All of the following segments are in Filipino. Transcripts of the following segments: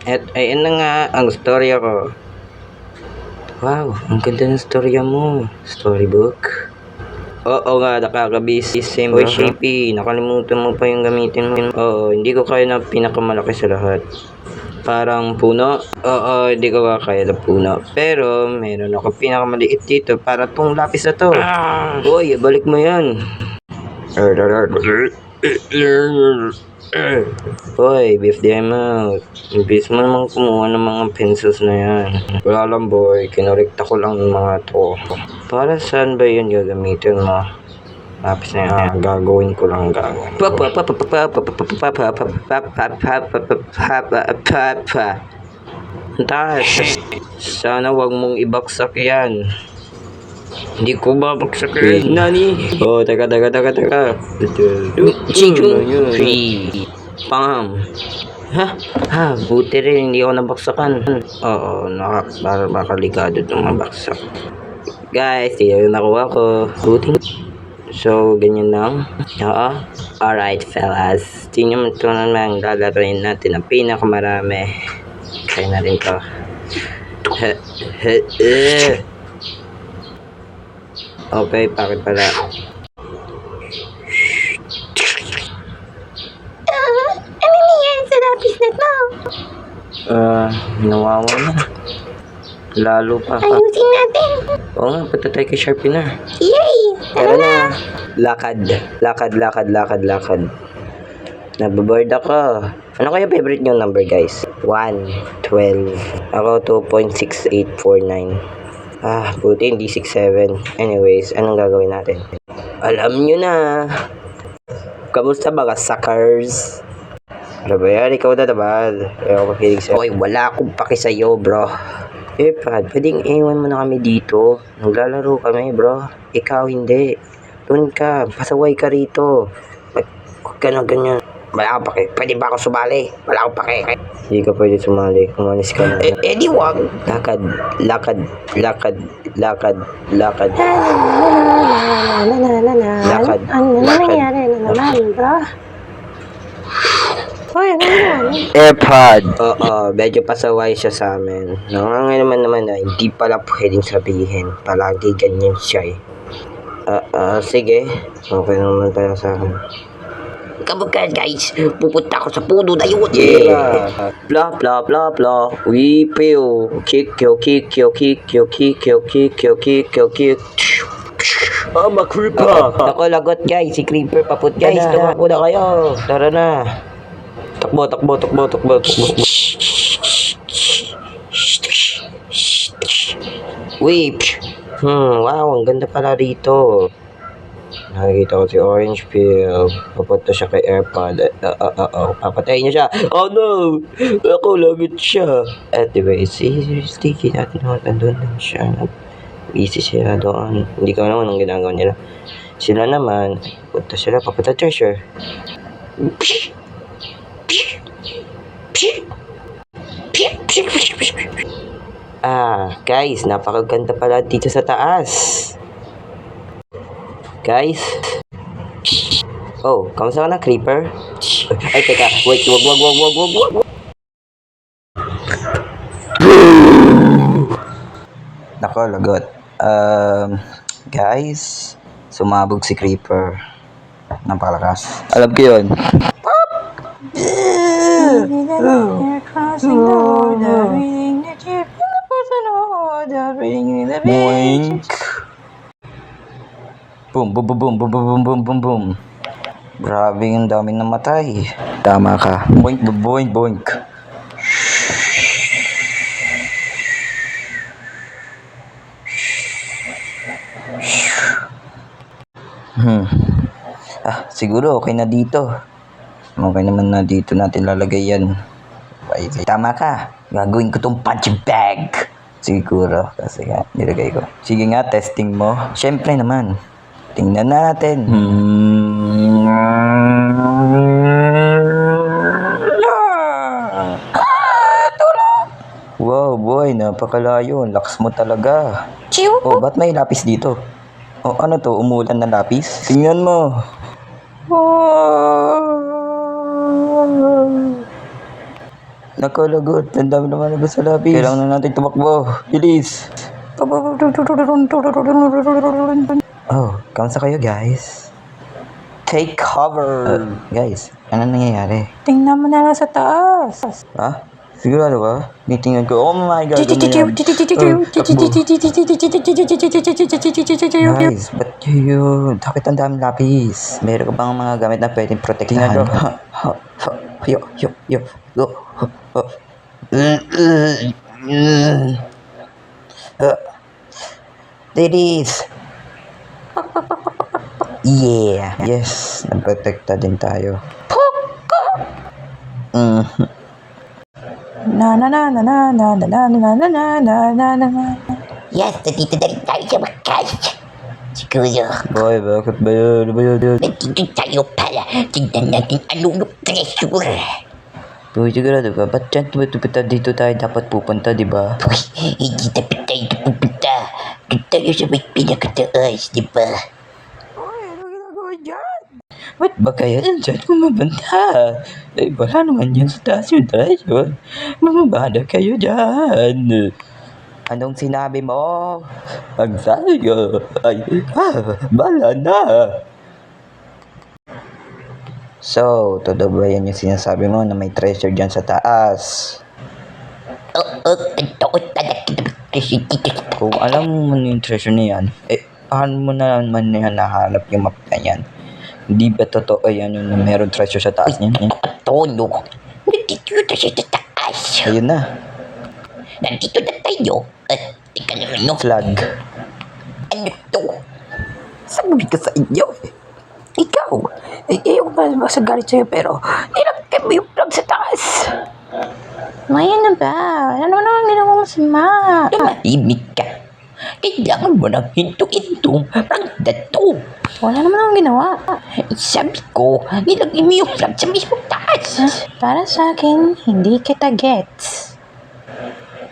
At ayun na nga ang storya ko. Wow, ang ganda ng storya mo. Storybook. Oo nga, nakakabisim. Hoy, Shapey, nakalimutan mo pa yung gamitin mo. Oo, hindi ko kaya na pinakamalaki sa lahat. Parang puno? Oo, hindi ko kaya na puno. Pero, meron ako pinakamaliit dito para tong lapis na to. Hoy, balik mo yan. Hoy, beef them out. Imbis mo naman kumuha ng mga pencils na yan. Wala lang boy, kinorekta ko lang ng mga to. Para saan ba yun gagamitin mo? Lapis na yan, gagawin ko lang gagawin. Taas. Sana wag mong ibaksak yan. Hindi ko babaksakin. Nani? Oh, teka. Free. Pam. Ha? Buti rin, hindi ako nabaksakan. Oo, makaligado itong mabaksak. Guys, yun yung nakuha ko. Buti. So, ganyan lang. Oo. Alright, fellas. Tingnan mo ito naman lalaroin natin ang pinakamarami. Try na rin to. Okay, bakit pala? Ano nangyari sa lapis na to? Nawawala. Lalo pa. Ayusin natin. Oo nga, punta tayo kay Sharpener. Yay! Tara na. Lakad. Nababoard ako. Ano kaya favorite nyo number, guys? 1, 12. Ako, 2.6849. Buti hindi 6.7. Anyways, anong gagawin natin? Alam nyo na. Kamusta mga suckers? Ano ba yan? Ikaw na naman. Ako makinig sa'yo. Oy, wala akong paki sa'yo, bro. Pad, pwedeng iwan mo na kami dito. Naglalaro kami, bro. Ikaw hindi. Doon ka. Pasaway ka rito. Huwag ka na ganyan. Wala akong pake. Pwede ba ako sumali? Wala akong pake. Hindi ka pwede sumali. Umalis ka na. Di wag. Lakad. Lakad. Ano nangyari na naman, bro? Hoy, ano yan? AirPod. Oo, medyo pasaway siya sa amin. Nangangalaman naman na hindi pala pwedeng sabihin. Palagi ganyan siya eh. Sige. Okay naman tayo sa akin. Kabukan, guys. Pupunta ako sa puno na yun. Yeah. Blah. Weepeo. Kick. Creeper. Ako lagot guys. Si Creeper paput guys. Tumakbo na kayo. Tara na. Takbo. Weep. Wow, ang ganda pala rito. Nakikita ko si Orange Peel. Papunta siya kay AirPod. Papatayin niya siya. Oh no! Ako lagot siya. At diba, sticky natin naman. Andun lang siya. Busy siya doon. Hindi ko naman ang ginagawa nila. Sila naman, papunta treasure. Guys, napakaganda pala dito sa taas. Guys. Oh, kamusta ka na, Creeper? Ay, teka. Wait, wag. Nako, lagot. Guys, sumabog si Creeper. Napakalakas. Alam ko yun. Boink. Boom. Grabe yung daming namatay. Tama ka. Boink. Siguro okay na dito. Okay naman na dito natin lalagay yan. Tama ka. Gagawin ko tong punching bag. Siguro. Kasi nga, nilagay ko. Sige nga, testing mo. Siyempre naman. Tingnan natin. Tulong! Wow, boy. Napakalayo. Lakas mo talaga. Oh, ba't may lapis dito? Oh, ano to? Umulan na lapis? Tingnan mo. Nakalagot. Ang dami naman na sa lapis. Kailangan na natin tumakbo. Bilis. Oh, kamusta kayo guys? Take cover. Guys, ano nangyayari? Tingnan mo na lang sa taas. Ha? Sigurado ka? Nitingnan ko. Oh my God, ano yan? Takbo. Guys, ba't yun? Bakit ang daming lapis? Meron ka bang mga gamit na pwedeng protektahan? Yo. Ladies! Yeah! Yes, naprotekta din tayo. Na na na na na na na na na na na na na na. Yes, nandito na rin tayo sa wakas. Siguro, Boy, bakit ba yun? Ano ba yun? nandito tayo para tignan natin anong treasure. Boy, sigurado ka? Ba't dyan dito tayo dapat pupunta, di ba? Uy, hindi dapat tayo pupunta. Doon tayo sa may pinakataas, di ba? Ba't ba kaya dyan kumabanta? Eh, wala naman yan sa taas yung treasure. Mamabada kayo dyan. Anong sinabi mo? Ang sabi ko ay, bala na. So, todo ba yan yung sinasabi mo na may treasure dyan sa taas? Oo, ang taot talaga naman kasi dito sa Kung alam mo yung treasure na yan, eh, paano mo naman yan nahanap yung map na yan? Hindi ba totoo yan yung meron treasure sa taas niyan? tono. Nandito na siya sa taas. Ayun na, Nandito na tayo. At teka lang ano, flag. ano to? Sabi ko sa inyo eh. Ikaw, ayaw ba masagalit sa'yo pero nilagay mo yung plug sa taas. Maya na ba? Ano naman ginawa mo sa map? Tumahimik ka. Kailangan mo nang hinto-hintong ang dato. Wala naman akong ginawa. Sabi ko, nilagay mo yung flag sa mismong taas. Para sa akin, hindi kita gets.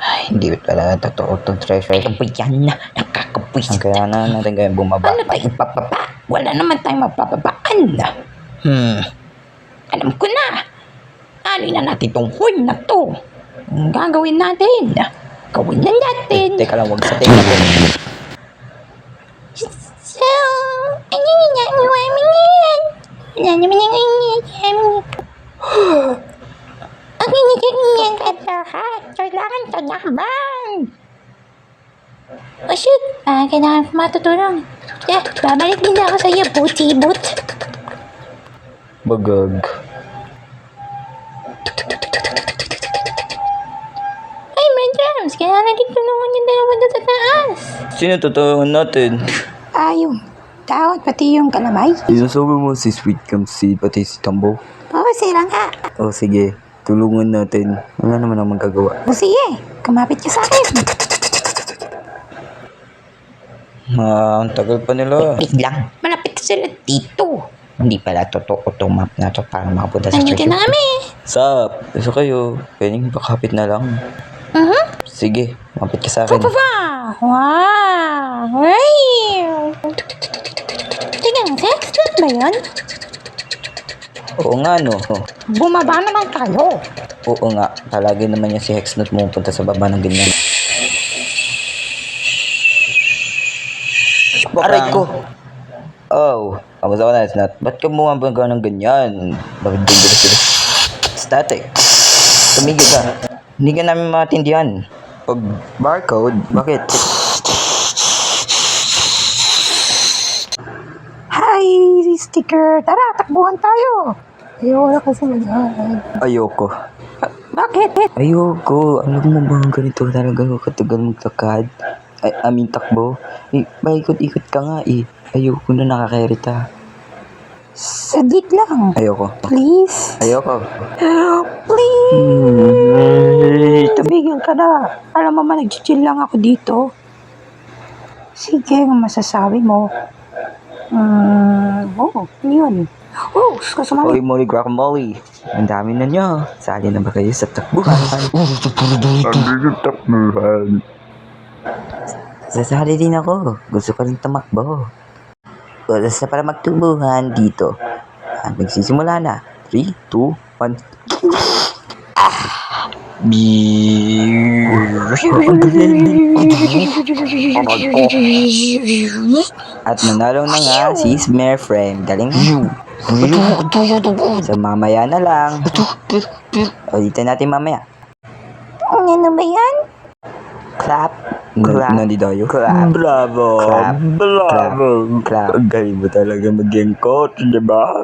Ay, hindi pala totoo itong treasure. Ano ba yan na nakakapwisit? Kaya na natin kayo bumaba. Ano tayong papaba? Wala naman tayong mapapabaan. Alam ko na. Ano na natin tong horn na to? Ang gagawin natin? Gawin na natin. Teka lang, wag sa teka ko. So, ano na namin yan? Wala naman ang ang hinihingi ka lahat. Kailangan ka naman. Oh shit, kailangan ko matutulong. Yeah, babalik din ako sa iyo, buti-but. Bagag. Ay, my drums, kailangan natin tulungan yung dalawa doon sa taas. Sino tutulungan natin? Yung tawad pati yung kalamay. Sinasabi mo si Sweet Camsi pati si Tambo? Oo, sila nga. O sige, tulungan natin. Wala naman ang magagawa. O sige, kumapit ka sa akin. Ang tagal pa nila. Wait lang, malapit sila dito. Hindi pala totoo itong map na to para makapunta sa Nandito na treasure. kami. Sap, gusto kayo. Pwedeng bakapit na lang. Sige, mapit ka sa akin. Wow! Wow! Teka nga, sex ba yun? Oo nga no. Bumaba naman tayo. Oo nga, palagi naman yung si Hexnut pumupunta sa baba ng ganyan. Aray ko! Oh, kamusta ka na, Hexnut? Ba't ka bumabangga ng ganyan? Bakit dangerous sila? Static! Tumigil ka! Hindi ka namin matindihan. Pag barcode, bakit? Hi, sticker. Tara, takbuhan tayo. Ayoko na kasi mag-aaral. Ayoko. Bakit? Ayoko. Alam mo ba ganito talaga katagal maglakad? I mean, takbo. Eh, paikot-ikot ka nga eh. Ayoko na nakakerita. Saglit lang. Ayoko. Please. Ayoko. Please. Tumigil ka na. Alam mo man, nag-chill lang ako dito. Sige, ang masasabi mo. Yun. Oh, kasumali. Holy moly guacamole. Ang dami na nyo. Sali na ba kayo sa takbuhan? Sasali din ako. Gusto ko rin tumakbo. Oras na para magtubuhan dito. Magsisimula na. 3, 2, 1. At nanalo na nga si Smare Frame. Galing mo. So mamaya na lang. Ulitin natin mamaya. Ano ba yan? Clap. Nandito tayo. Clap. Bravo. Clap. Bravo. Clap. Ang galing mo talaga maging coach, di ba?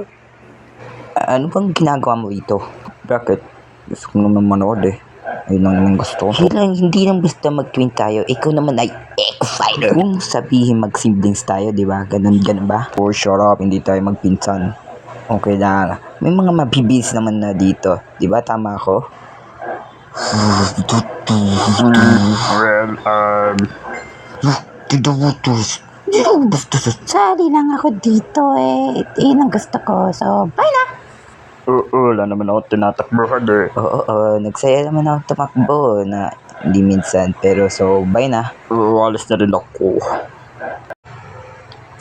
Ano bang ginagawa mo dito? Bakit? Gusto ko naman manood eh. Ayun lang naman gusto ko. Hindi lang basta mag-twin tayo. Ikaw naman ay Echo Fighter. Kung sabihin mag-siblings tayo, di ba? Ganun ba? Oh, shut up. Hindi tayo magpinsan. Okay lang. May mga mabibis naman na dito. Di ba? Tama ako? Sali lang ako dito eh. Yun ang gusto ko. So, bye na! Wala naman ako tinatakbuhan eh. Oo, nagsaya naman ako tumakbo na hindi minsan. Pero so, bye na. Walis na rin ako.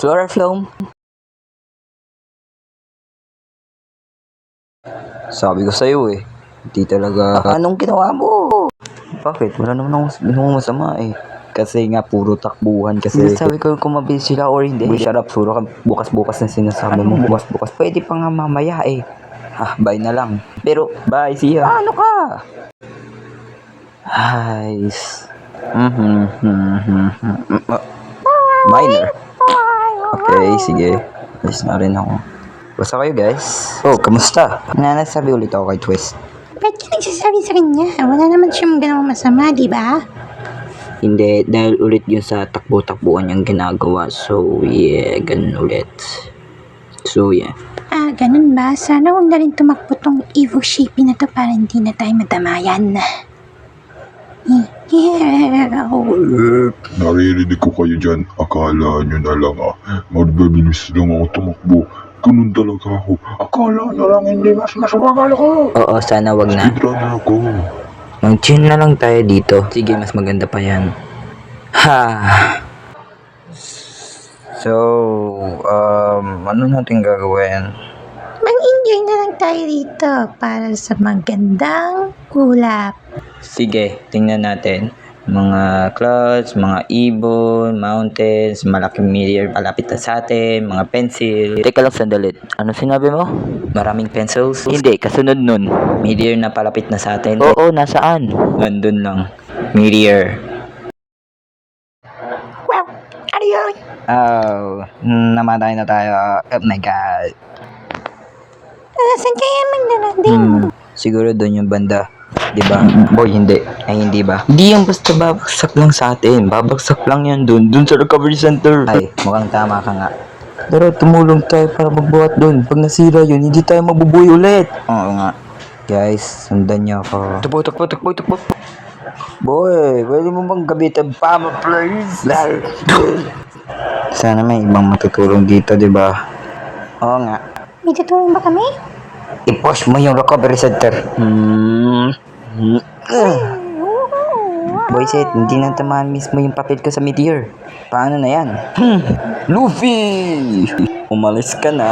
Flora Flome. Sabi ko sa'yo eh. Hindi talaga. Anong ginawa mo? Bakit? Wala naman akong ginawa masama eh. Kasi nga puro takbuhan kasi. Sabi ko kung mabilis sila or hindi. Shut up, puro ka bukas-bukas na sinasabi mo. Bukas-bukas. Pwede pa nga mamaya eh. Bye na lang. Pero, bye, see ya. Ano ka? Guys. Minor. Okay, sige. Alis na rin ako. Basta kayo guys. Oh, kamusta? Nanasabi ulit ako kay Twist. Ba't ka nagsasabi sa kanya? Wala naman siyang ganang masama, di ba? Hindi, dahil ulit yun sa takbo-takbuhan niyang ginagawa. So, yeah, ganun ulit. So, yeah. Ganun ba? Sana huwag na rin tumakbo tong Evo Shapey na to para hindi na tayo madamayan. Naririnig ko kayo dyan. Akala nyo na lang magbabilis lang ako tumakbo. Ganun talaga ako. Akala na lang hindi mas masumagal ako. Oo, sana wag na. Speedrunner ako. Mag-chill na lang tayo dito. Sige, mas maganda pa yan. So, ano natin gagawin? Mag-enjoy na lang tayo dito para sa magandang ulap. Sige, tingnan natin. Mga clouds, mga ibon, mountains, malaking meteor palapit na sa atin, mga pencil. Teka lang sandali. Ano sinabi mo? Maraming pencils? Hindi, kasunod nun. Meteor na palapit na sa atin? Oo, nasaan? Nandun lang. Meteor. Wow! Ano yun? Oh, namatay na tayo. Oh my God. Saan kaya magdarating? Siguro doon yung banda. Diba? Boy, hindi. Ay, hindi ba? Hindi yung basta babagsak lang sa atin. Babagsak lang yan doon. Doon sa recovery center. Ay, mukhang tama ka nga. Pero tumulong tayo para magbuhat doon. Pag nasira yun, hindi tayo mabubuhay ulit. Oo nga. Guys, sundan niyo ako. Takbo. Boy, pwede mo bang gabitan pa mo, please? Sana may ibang matutulong dito, diba? Oo nga. May tutulong ba kami? I-push mo yung recovery center. Boyset, hindi na tamaan mismo yung papel ko sa meteor. Paano na yan? Luffy! Umalis ka na.